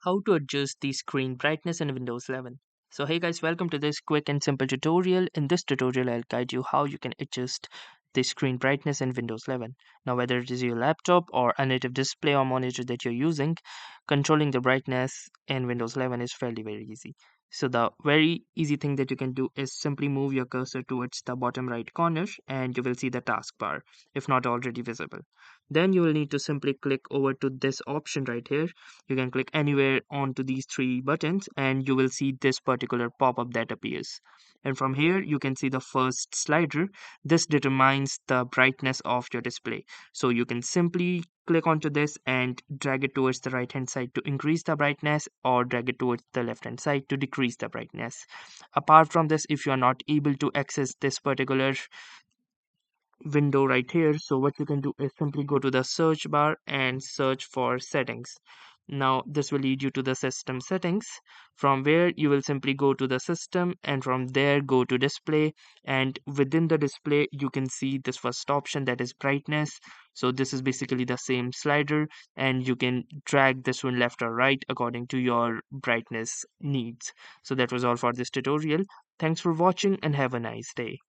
how to adjust the screen brightness in Windows 11. So hey guys, welcome to this quick and simple tutorial. In this tutorial, I'll guide you how you can adjust the screen brightness in Windows 11. Now whether it is your laptop or a native display or monitor that you're using, controlling the brightness in Windows 11 is fairly very easy. So the very easy thing that you can do is simply move your cursor towards the bottom right corner and you will see the taskbar if not already visible. Then you will need to simply click over to this option right here. You can click anywhere onto these three buttons and you will see this particular pop-up that appears. And from here you can see the first slider. This determines the brightness of your display. So you can simply click onto this and drag it towards the right hand side to increase the brightness or drag it towards the left hand side to decrease the brightness. Apart from this, if you are not able to access this particular window right here, so what you can do is simply go to the search bar and search for settings. Now this will lead you to the system settings, from where you will simply go to the system and from there go to display, and within the display you can see this first option, that is brightness. So this is basically the same slider and you can drag this one left or right according to your brightness needs. So that was all for this tutorial. Thanks for watching and have a nice day.